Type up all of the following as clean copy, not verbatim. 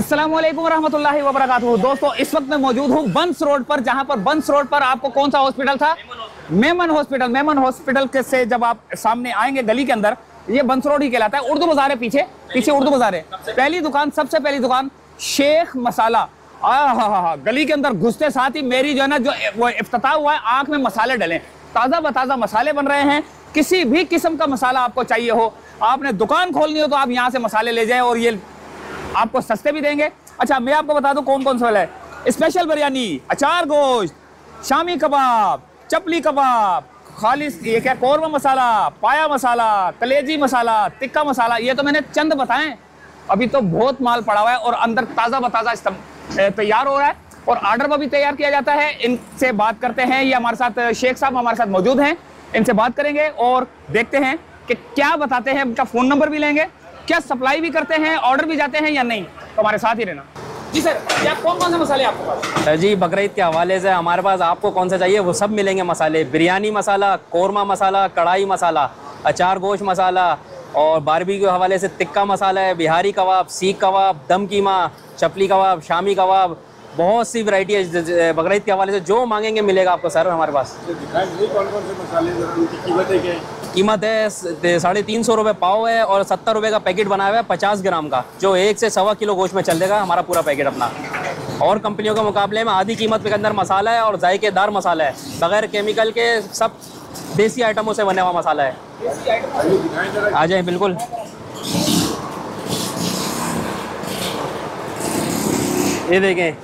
अस्सलाम वालेकुम रहमतुल्लाहि व बरकातुहू। दोस्तों इस वक्त मैं मौजूद हूँ बंस रोड पर, जहाँ पर बंस रोड पर आपको कौन सा हॉस्पिटल था? मेमन हॉस्पिटल। मेमन हॉस्पिटल के से जब आप सामने आएंगे गली के अंदर, ये बंस रोड ही कहलाता है। उर्दू बाजार है पीछे, पीछे उर्दू बाजार है। पहली दुकान, सबसे पहली दुकान शेख मसाला। गली के अंदर घुसते साथ ही मेरी जो है ना, जो वो इफ्तिताह हुआ है, आंख में मसाले डले, ताज़ा बताज़ा मसाले बन रहे हैं। किसी भी किस्म का मसाला आपको चाहिए हो, आपने दुकान खोलनी हो तो आप यहाँ से मसाले ले जाएं और ये आपको सस्ते भी देंगे। अच्छा, मैं आपको बता दूं कौन कौन सा है। स्पेशल बिरयानी, अचार गोश्त, शामी कबाब, चपली कबाब, खालिस ये क्या कौरमा मसाला, पाया मसाला, कलेजी मसाला, टिक्का मसाला, ये तो मैंने चंद बताएं। अभी तो बहुत माल पड़ा हुआ है और अंदर ताज़ा बताज़ा तैयार हो रहा है और ऑर्डर पर भी तैयार किया जाता है। इनसे बात करते हैं, ये हमारे साथ शेख साहब हमारे साथ मौजूद हैं, इनसे बात करेंगे और देखते हैं कि क्या बताते हैं। उनका फ़ोन नंबर भी लेंगे, क्या सप्लाई भी करते हैं, ऑर्डर भी जाते हैं या नहीं, तो हमारे साथ ही रहना। जी सर, क्या कौन कौन से मसाले आपके पास? सर जी, बकरीद के हवाले से हमारे पास आपको कौन सा चाहिए वो सब मिलेंगे मसाले। बिरयानी मसाला, कौरमा मसाला, कढ़ाई मसाला, अचार गोश्त मसाला और बारबी के हवाले से टिक्का मसाला है, बिहारी कबाब, सीख कबाब, दम कीमा, चपली कबाब, शामी कबाब, बहुत सी वैरायटी है। बकरीद के हवाले से जो मांगेंगे मिलेगा आपको सर हमारे पास। कीमत है 350 रुपये पाव है और 70 रुपये का पैकेट बनाया हुआ है 50 ग्राम का, जो 1 से सवा किलो गोश्त में चल देगा हमारा पूरा पैकेट अपना। और कंपनियों के मुकाबले में आधी कीमत के अंदर मसाला है और जायकेदार मसाला है, बगैर केमिकल के, सब देसी आइटमों से बना हुआ मसाला है। आ जाए बिल्कुल। ये देखें,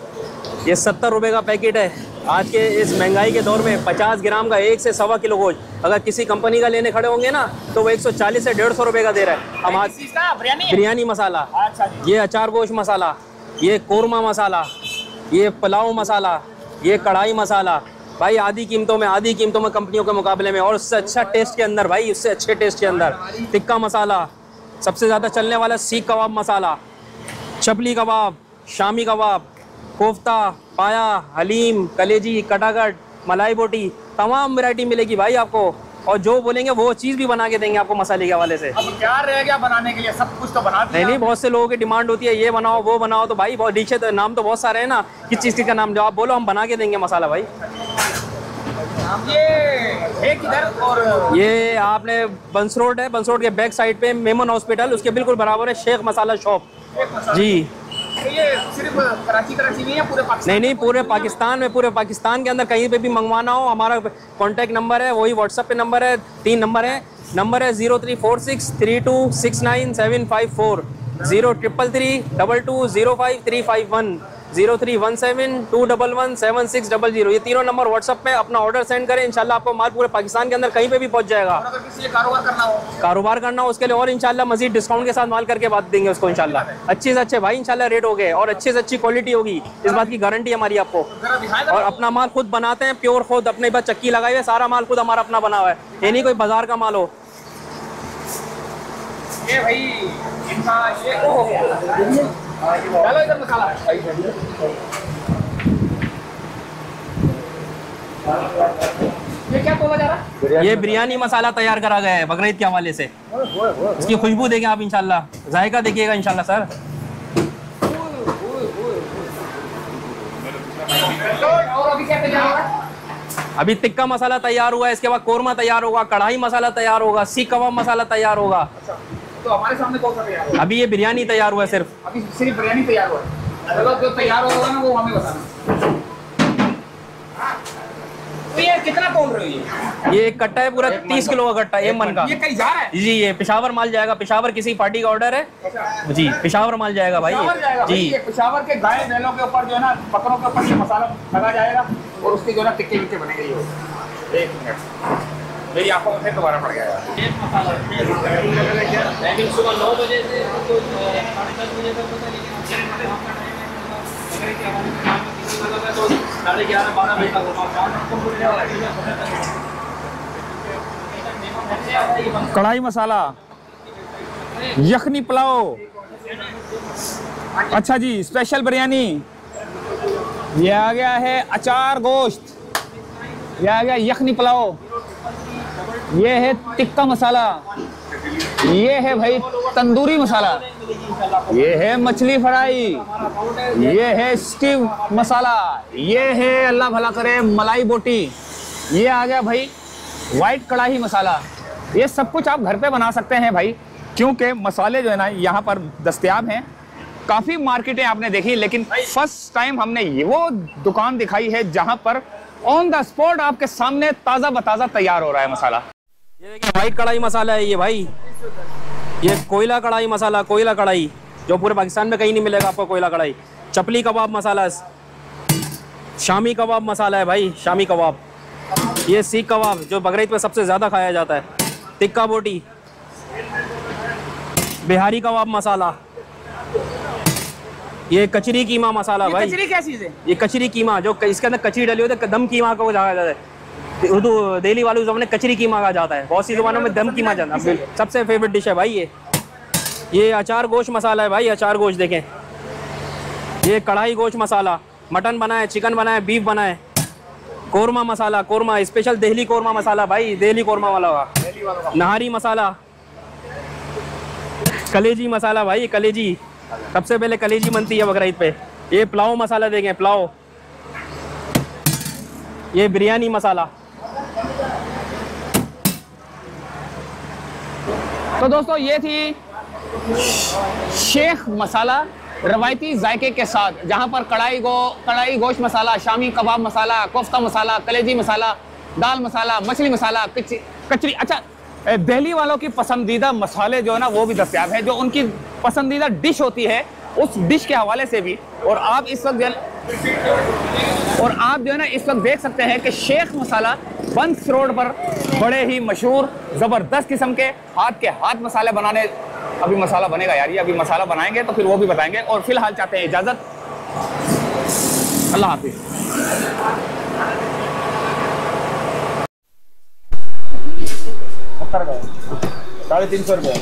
ये 70 रुपये का पैकेट है। आज के इस महंगाई के दौर में 50 ग्राम का 1 से सवा किलो गोश्त अगर किसी कंपनी का लेने खड़े होंगे ना तो वो 140 से 150 रुपये का दे रहा है। हम आज बिरयानी मसाला, ये अचार गोश्त मसाला, ये कौरमा मसाला, ये पुलाव मसाला, ये कढ़ाई मसाला, भाई आधी कीमतों में कंपनियों के मुकाबले में, और उससे अच्छा टेस्ट के अंदर, भाई उससे अच्छे टेस्ट के अंदर। टिक्का मसाला, सबसे ज़्यादा चलने वाला सीख कबाब मसाला, चपली कबाब, शामी कबाब, कोफ्ता, पाया, हलीम, कलेजी, कटाकट, मलाई बोटी, तमाम वैरायटी मिलेगी भाई आपको। और जो बोलेंगे वो चीज़ भी बना के देंगे आपको मसाले के हवाले से। अब क्या रह गया बनाने के लिए? सब कुछ तो बना दिया। नहीं, बहुत से लोगों की डिमांड होती है ये बनाओ वो बनाओ, तो भाई बहुत डिशे, तो नाम तो बहुत सारे हैं ना, किस चीज़ का नाम जो आप बोलो हम बना के देंगे मसाला भाई। ये है किधर? और ये आपने बंस रोड है, बंस रोड के बैक साइड पे मेमन हॉस्पिटल, उसके बिल्कुल बराबर है शेख मसाला शॉप जी। ये सिर्फ कराची नहीं है, पूरे पाकिस्तान? नहीं, पूरे पाकिस्तान में, पूरे पाकिस्तान के अंदर कहीं पे भी मंगवाना हो, हमारा कॉन्टैक्ट नंबर है, वही व्हाट्सएप पे नंबर है, 3 नंबर है। नंबर है 034632697540, 0333220535, 0317211760। ये तीनों नंबर व्हाट्सएप पे अपना ऑर्डर सेंड करें, इंशाल्लाह आपको माल पूरे पाकिस्तान के अंदर कहीं पे भी पहुंच जाएगा। और अगर किसी कारोबार करना हो उसके लिए और इंशाल्लाह मजीद डिस्काउंट के साथ माल करके बात देंगे उसको इंशाल्लाह। अच्छे से अच्छे भाई इंशाल्लाह रेट हो गए और अच्छे से अच्छी क्वालिटी होगी, इस बात की गारंटी हमारी आपको। और अपना माल खुद बनाते हैं, प्योर, खुद अपने पास चक्की लगाई हुई है, सारा माल खुद हमारा अपना बना हुआ है, ये नहीं कोई बाजार का माल हो। ये भाई इनका ये डालो इधर मसाला। ये क्या बोला जा रहा है? ये बिरयानी मसाला तैयार करा गया है बकरीद के हवाले से। इसकी खुशबू देखें आप इंशाल्लाह, जायका देखिएगा इंशाल्लाह सर। और अभी क्या तैयार हो रहा है? अभी टिक्का मसाला तैयार हुआ है, इसके बाद कौरमा तैयार होगा, कढ़ाई मसाला तैयार होगा, सीख कबाब मसाला तैयार होगा। तो हमारे सामने कौन सा तैयार हुआ? अभी ये बिरयानी तैयार हुआ है सिर्फ। अभी सिर्फ बिरयानी तैयार हुआ है। चलो जो तैयार होगा ना वो हमें बताना। तो ये कितना तोल रहे हो? ये एक कट्टा है पूरा 30 किलो का कट्टा, ये मन का। ये कहीं जा रहा है? जी, ये पेशावर माल जाएगा, पेशावर किसी पार्टी का ऑर्डर है जी, पेशावर माल जाएगा भाई जी। ये पेशावर के गाय बैलों के ऊपर जो है ना, बकरों के ऊपर ये मसाला लगा जाएगा और उसके जो है ना टिक्के विक्के बनेंगे। ये 1 मिनट मेरी आंखों में फिर दोबारा पड़ गया। एक मसाला टाइमिंग सुबह 9 बजे से 10:30 बजे तक होता है, लेकिन 11:30-12 बजे तक होता। कढ़ाई मसाला, यखनी पुलाव, अच्छा जी स्पेशल बिरयानी, ये आ गया है अचार गोश्त, ये आ गया यखनी पुलाव, ये है टिक्का मसाला, ये है भाई तंदूरी मसाला, ये है मछली फ्राई, ये है स्टीव मसाला, ये है अल्लाह भला करे मलाई बोटी, ये आ गया भाई वाइट कढ़ाई मसाला। ये सब कुछ आप घर पे बना सकते हैं भाई, क्योंकि मसाले जो है ना यहाँ पर दस्तयाब हैं। काफ़ी मार्केटें आपने देखी, लेकिन फर्स्ट टाइम हमने ये वो दुकान दिखाई है जहाँ पर ऑन द स्पॉट आपके सामने ताज़ा बताज़ा तैयार हो रहा है मसाला। ये देखिए वाइट कढ़ाई मसाला है ये भाई, ये कोयला कढ़ाई मसाला, कोयला कढ़ाई जो पूरे पाकिस्तान में कहीं नहीं मिलेगा आपको कोयला कढ़ाई। चपली कबाब मसाला, शामी कबाब मसाला है भाई, शामी कबाब। ये सीख कबाब जो बकरीद पे सबसे ज़्यादा खाया जाता है। टिक्का बोटी, बिहारी कबाब मसाला, ये कचरी कीमा मसाला भाई। कचरी क्या चीज़ है? ये कचरी कीमा जो इसके अंदर कचरी डली होती है, दम कीमा को कहा जाता है। उर्दू दिल्ली वालों ज़बान कचरी कीमा कहा जाता है, बहुत सी ज़बानों में दम कीमा जाता है। सबसे फेवरेट डिश है भाई ये अचार गोश्त मसाला है भाई, अचार गोश्त देखें। ये कढ़ाई गोश्त मसाला, मटन बना है, चिकन बना है, बीफ बना है। कोरमा मसाला, कोरमा स्पेशल दिल्ली कोरमा मसाला भाई, दिल्ली कोरमा वाला होगा। नहारी मसाला, कलेजी मसाला भाई, कलेजी सबसे पहले कलेजी बनती है बकरीद पे। ये पुलाव मसाला देखें, पुलाव। ये बिरयानी मसाला। तो दोस्तों ये थी शेख मसाला रवायती जायके के साथ, जहां पर कढ़ाई गोश्त मसाला, शामी कबाब मसाला, कोफ्ता मसाला, कलेजी मसाला, दाल मसाला, मछली मसाला, कचरी। अच्छा, दिल्ली वालों की पसंदीदा मसाले जो है ना वो भी दस्तयाब है, जो उनकी पसंदीदा डिश होती है उस डिश के हवाले से भी। और आप इस वक्त जो है ना इस वक्त देख सकते हैं कि शेख मसाला बंस रोड पर बड़े ही मशहूर ज़बरदस्त किस्म के हाथ मसाले बनाने। अभी मसाला बनेगा यार, ये अभी मसाला बनाएंगे तो फिर वो भी बताएंगे। और फिलहाल चाहते हैं इजाज़त, अल्लाह हाफिज़। 350 रुपये।